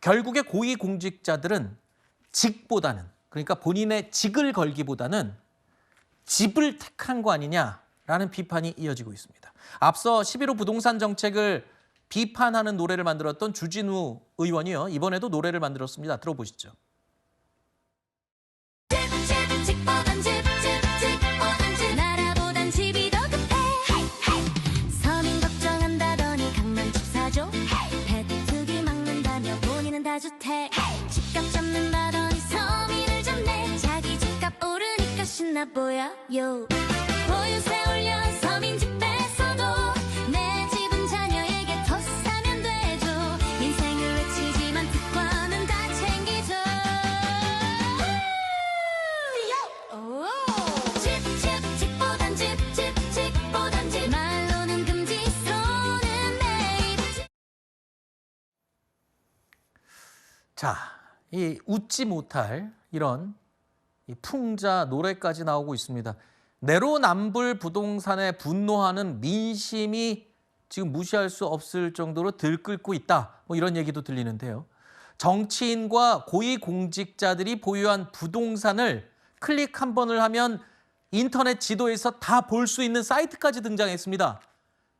결국에 고위공직자들은 직보다는, 그러니까 본인의 직을 걸기보다는 집을 택한 거 아니냐라는 비판이 이어지고 있습니다. 앞서 11호 부동산 정책을 비판하는 노래를 만들었던 주진우 의원이요, 이번에도 노래를 만들었습니다. 들어보시죠. 다주택 집값 잡는다더니 서민을 잡네. 자기 집값 오르니까 신나 보여요. 보유세 올려 서민 집 뺏어도 내 집은 자녀에게 더 사면 되죠. 인생을 외치지만 특권은 다 챙기죠. 집보단 집보단 집. 말로는 금지 손은 매입. 자, 이 웃지 못할 이런 이 풍자 노래까지 나오고 있습니다. 내로남불 부동산에 분노하는 민심이 지금 무시할 수 없을 정도로 들끓고 있다. 뭐 이런 얘기도 들리는데요. 정치인과 고위공직자들이 보유한 부동산을 클릭 한 번을 하면 인터넷 지도에서 다 볼 수 있는 사이트까지 등장했습니다.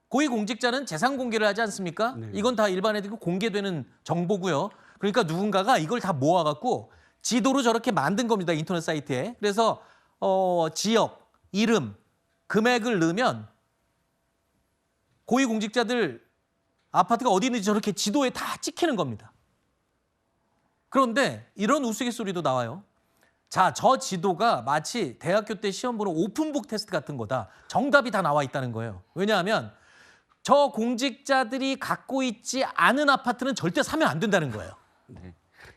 고위공직자는 재산 공개를 하지 않습니까? 네. 이건 다 일반인들이 공개되는 정보고요. 그러니까 누군가가 이걸 다 모아갖고 지도로 저렇게 만든 겁니다. 인터넷 사이트에. 그래서 지역, 이름, 금액을 넣으면 고위공직자들 아파트가 어디 있는지 저렇게 지도에 다 찍히는 겁니다. 그런데 이런 우스갯소리도 나와요. 자, 저 지도가 마치 대학교 때 시험 보는 오픈북 테스트 같은 거다. 정답이 다 나와 있다는 거예요. 왜냐하면 저 공직자들이 갖고 있지 않은 아파트는 절대 사면 안 된다는 거예요.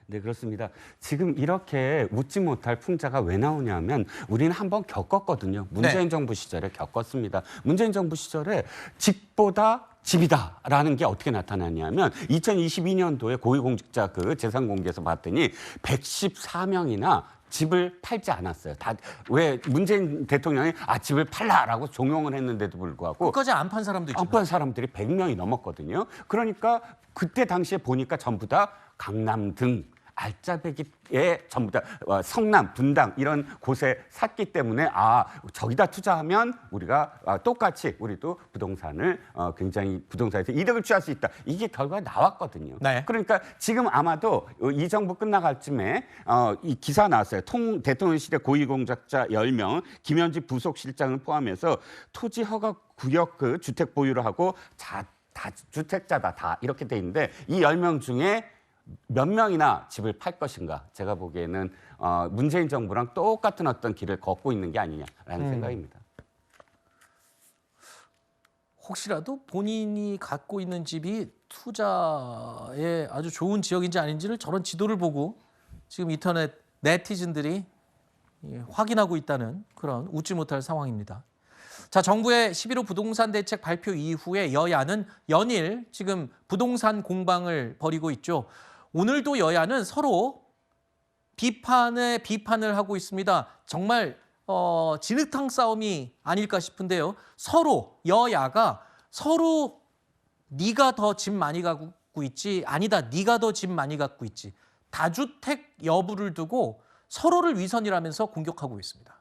네, 그렇습니다. 지금 이렇게 웃지 못할 풍자가 왜 나오냐면 우리는 한번 겪었거든요. 문재인 정부 시절에 겪었습니다. 문재인 정부 시절에 집보다 집이다라는 게 어떻게 나타났냐면 2022년도에 고위공직자 그 재산 공개에서 봤더니 114명이나 집을 팔지 않았어요. 다 왜 문재인 대통령이 집을 팔라라고 종용을 했는데도 불구하고 끝까지 안 판 사람도 있죠. 안 판 사람들이 100명이 넘었거든요. 그러니까 그때 당시에 보니까 전부 다 강남 등 알짜배기에 전부 다 성남, 분당 이런 곳에 샀기 때문에 저기다 투자하면 우리가 똑같이 우리도 부동산을 굉장히 부동산에서 이득을 취할 수 있다. 이게 결과가 나왔거든요. 네. 그러니까 지금 아마도 이 정부 끝나갈 쯤에 이 기사 나왔어요. 대통령실의 고위공직자 10명, 김현지 부속실장을 포함해서 토지 허가 구역 그 주택 보유를 하고 다 주택자다 다 이렇게 돼 있는데 이 10명 중에 몇 명이나 집을 팔 것인가? 제가 보기에는 문재인 정부랑 똑같은 어떤 길을 걷고 있는 게 아니냐라는 생각입니다. 혹시라도 본인이 갖고 있는 집이 투자에 아주 좋은 지역인지 아닌지를 저런 지도를 보고 지금 인터넷 네티즌들이 확인하고 있다는 그런 웃지 못할 상황입니다. 자, 정부의 11호 부동산 대책 발표 이후에 여야는 연일 지금 부동산 공방을 벌이고 있죠. 오늘도 여야는 서로 비판을 하고 있습니다. 정말 진흙탕 싸움이 아닐까 싶은데요. 여야가 서로 네가 더 집 많이 갖고 있지, 아니다 네가 더 집 많이 갖고 있지, 다주택 여부를 두고 서로를 위선이라면서 공격하고 있습니다.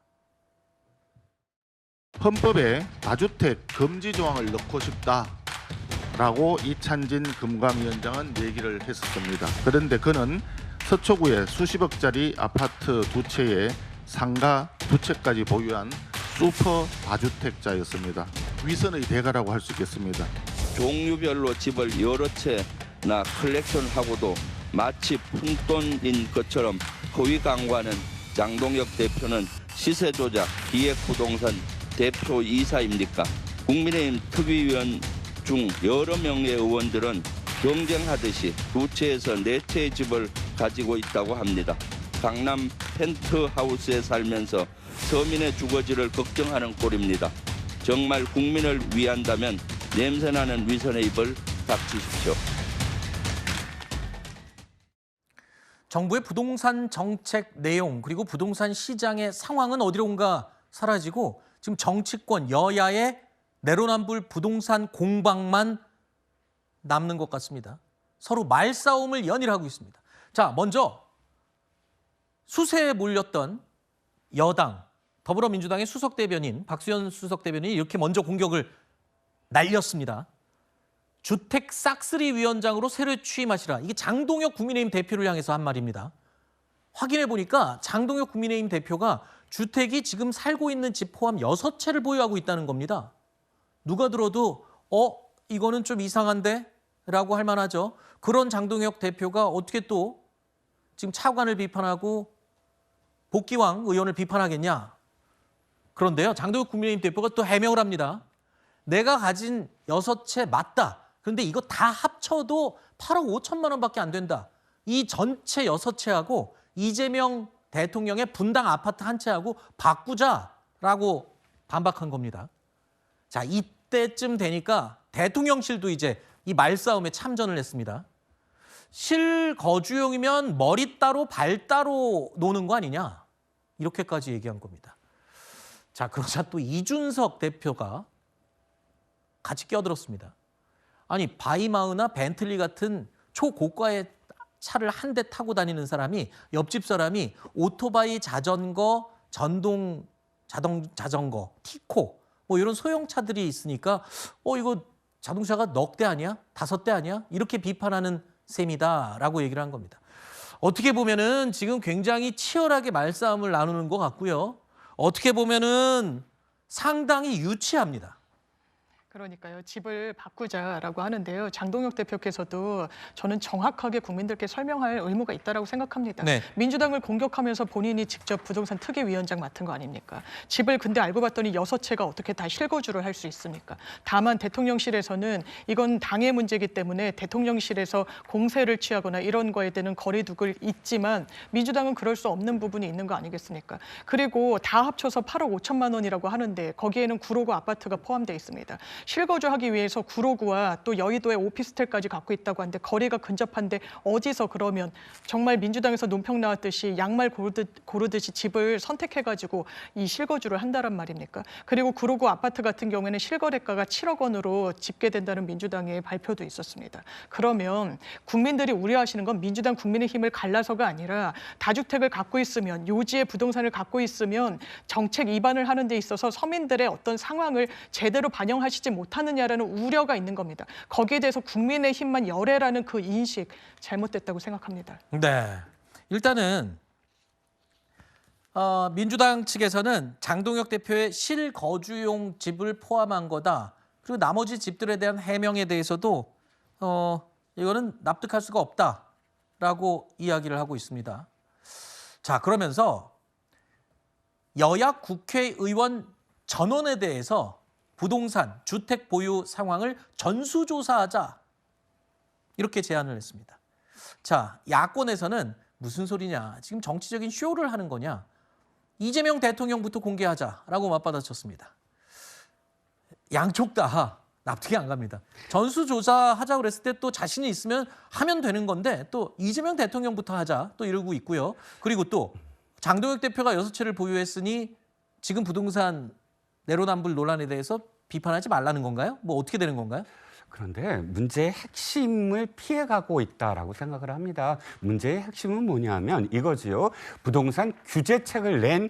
헌법에 다주택 금지 조항을 넣고 싶다라고 이찬진 금감위원장은 얘기를 했었습니다. 그런데 그는 서초구에 수십억짜리 아파트 두 채에 상가 두 채까지 보유한 슈퍼 다주택자였습니다. 위선의 대가라고 할 수 있겠습니다. 종류별로 집을 여러 채나 컬렉션하고도 마치 푼돈인 것처럼 허위 광고하는 장동혁 대표는 시세 조작 기획부동산 대표 이사입니까? 국민의힘 특위위원 중 여러 명의 의원들은 경쟁하듯이 두 채에서 네 채의 집을 가지고 있다고 합니다. 강남 펜트하우스에 살면서 서민의 주거지를 걱정하는 꼴입니다. 정말 국민을 위한다면 냄새나는 위선의 입을 닥치십시오. 정부의 부동산 정책 내용 그리고 부동산 시장의 상황은 어디론가 사라지고 지금 정치권 여야의 내로남불 부동산 공방만 남는 것 같습니다. 서로 말싸움을 연일하고 있습니다. 자, 먼저 수세에 몰렸던 여당 더불어민주당의 수석 대변인 박수현 수석 대변인이 이렇게 먼저 공격을 날렸습니다. 주택 싹쓸이 위원장으로 새로 취임하시라. 이게 장동혁 국민의힘 대표를 향해서 한 말입니다. 확인해 보니까 장동혁 국민의힘 대표가 주택이 지금 살고 있는 집 포함 6채를 보유하고 있다는 겁니다. 누가 들어도 이거는 좀 이상한데? 라고 할 만하죠. 그런 장동혁 대표가 어떻게 또 지금 차관을 비판하고 복귀왕 의원을 비판하겠냐? 그런데요, 장동혁 국민의힘 대표가 또 해명을 합니다. 내가 가진 6채 맞다. 그런데 이거 다 합쳐도 8억 5천만 원밖에 안 된다. 이 전체 6채하고 이재명 대통령의 분당 아파트 한 채하고 바꾸자라고 반박한 겁니다. 자, 이때쯤 되니까 대통령실도 이제 이 말싸움에 참전을 했습니다. 실거주용이면 머리 따로 발 따로 노는 거 아니냐? 이렇게까지 얘기한 겁니다. 자, 그러자 또 이준석 대표가 같이 끼어들었습니다. 아니, 바이마우나 벤틀리 같은 초고가의 차를 한 대 타고 다니는 사람이, 옆집 사람이 오토바이, 자전거, 전동 자전거, 티코 뭐 이런 소형차들이 있으니까 이거 자동차가 넉 대 아니야? 5대 아니야? 이렇게 비판하는 셈이다라고 얘기를 한 겁니다. 어떻게 보면은 지금 굉장히 치열하게 말싸움을 나누는 것 같고요. 어떻게 보면은 상당히 유치합니다. 그러니까요. 집을 바꾸자라고 하는데요. 장동혁 대표께서도 저는 정확하게 국민들께 설명할 의무가 있다고 생각합니다. 네. 민주당을 공격하면서 본인이 직접 부동산 특위위원장 맡은 거 아닙니까? 집을 근데 알고 봤더니 6채가 어떻게 다 실거주를 할 수 있습니까? 다만 대통령실에서는 이건 당의 문제이기 때문에 대통령실에서 공세를 취하거나 이런 거에 대한 거리두기를 있지만 민주당은 그럴 수 없는 부분이 있는 거 아니겠습니까? 그리고 다 합쳐서 8억 5천만 원이라고 하는데 거기에는 구로구 아파트가 포함되어 있습니다. 실거주하기 위해서 구로구와 또 여의도에 오피스텔까지 갖고 있다고 하는데 거리가 근접한데 어디서 그러면 정말 민주당에서 논평 나왔듯이 양말 고르듯이 집을 선택해가지고 이 실거주를 한다란 말입니까? 그리고 구로구 아파트 같은 경우에는 실거래가가 7억 원으로 집계된다는 민주당의 발표도 있었습니다. 그러면 국민들이 우려하시는 건 민주당 국민의힘을 갈라서가 아니라 다주택을 갖고 있으면 요지의 부동산을 갖고 있으면 정책 위반을 하는 데 있어서 서민들의 어떤 상황을 제대로 반영하시지 못하느냐라는 우려가 있는 겁니다. 거기에 대해서 국민의힘만 열애라는 그 인식 잘못됐다고 생각합니다. 네, 일단은 민주당 측에서는 장동혁 대표의 실거주용 집을 포함한 거다. 그리고 나머지 집들에 대한 해명에 대해서도 이거는 납득할 수가 없다라고 이야기를 하고 있습니다. 자, 그러면서 여야 국회의원 전원에 대해서 부동산, 주택 보유 상황을 전수조사하자 이렇게 제안을 했습니다. 자, 야권에서는 무슨 소리냐, 지금 정치적인 쇼를 하는 거냐, 이재명 대통령부터 공개하자라고 맞받아쳤습니다. 양쪽 다 납득이 안 갑니다. 전수조사하자고 그랬을 때 또 자신이 있으면 하면 되는 건데 또 이재명 대통령부터 하자 또 이러고 있고요. 그리고 또 장동혁 대표가 6채를 보유했으니 지금 부동산 내로남불 논란에 대해서 비판하지 말라는 건가요? 뭐 어떻게 되는 건가요? 그런데 문제의 핵심을 피해가고 있다라고 생각을 합니다. 문제의 핵심은 뭐냐면 이거지요. 부동산 규제책을 낸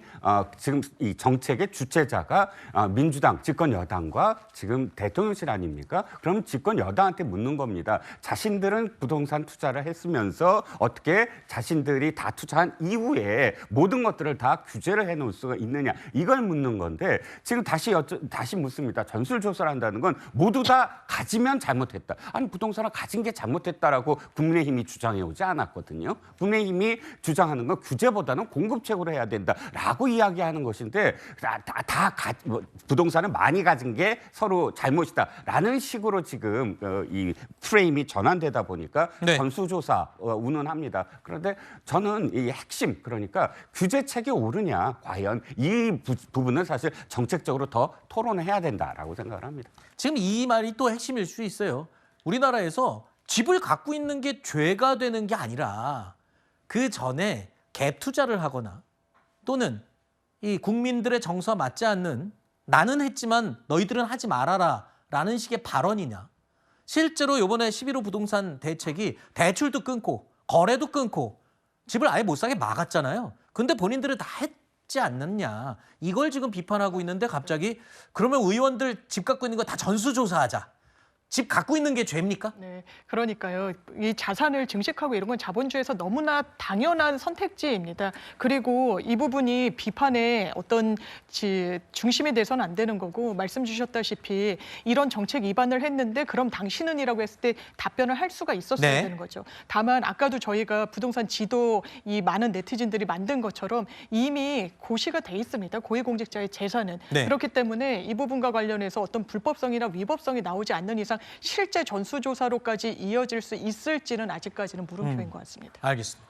지금 이 정책의 주체자가 민주당 집권 여당과 지금 대통령실 아닙니까? 그럼 집권 여당한테 묻는 겁니다. 자신들은 부동산 투자를 했으면서 어떻게 자신들이 다 투자한 이후에 모든 것들을 다 규제를 해놓을 수가 있느냐, 이걸 묻는 건데 지금 다시 묻습니다. 전수조사를 한다는 건 모두 다 가지면 잘못했다. 아니, 부동산을 가진 게 잘못했다라고 국민의힘이 주장해 오지 않았거든요. 국민의힘이 주장하는 건 규제보다는 공급책으로 해야 된다라고 이야기하는 것인데 부동산을 많이 가진 게 서로 잘못이다라는 식으로 지금 이 프레임이 전환되다 보니까 네. 전수조사 운운합니다. 그런데 저는 이 핵심, 그러니까 규제책이 옳으냐, 과연 이 부분은 사실 정책적으로 더 토론을 해야 된다라고 생각을 합니다. 지금 이 말이 또 핵심일 수 있어요. 우리나라에서 집을 갖고 있는 게 죄가 되는 게 아니라 그 전에 갭 투자를 하거나 또는 이 국민들의 정서와 맞지 않는 나는 했지만 너희들은 하지 말아라 라는 식의 발언이냐. 실제로 이번에 11호 부동산 대책이 대출도 끊고 거래도 끊고 집을 아예 못 사게 막았잖아요. 근데 본인들은 다 했지 않느냐. 이걸 지금 비판하고 있는데 갑자기 그러면 의원들 집 갖고 있는 거 다 전수조사하자. 집 갖고 있는 게 죄입니까? 네, 그러니까요. 이 자산을 증식하고 이런 건 자본주의에서 너무나 당연한 선택지입니다. 그리고 이 부분이 비판의 어떤 중심이 돼서는 안 되는 거고 말씀 주셨다시피 이런 정책 위반을 했는데 그럼 당신은이라고 했을 때 답변을 할 수가 있었어야 네. 되는 거죠. 다만 아까도 저희가 부동산 지도 이 많은 네티즌들이 만든 것처럼 이미 고시가 돼 있습니다. 고위공직자의 재산은. 네. 그렇기 때문에 이 부분과 관련해서 어떤 불법성이나 위법성이 나오지 않는 이상 실제 전수조사로까지 이어질 수 있을지는 아직까지는 물음표인 것 같습니다. 알겠습니다.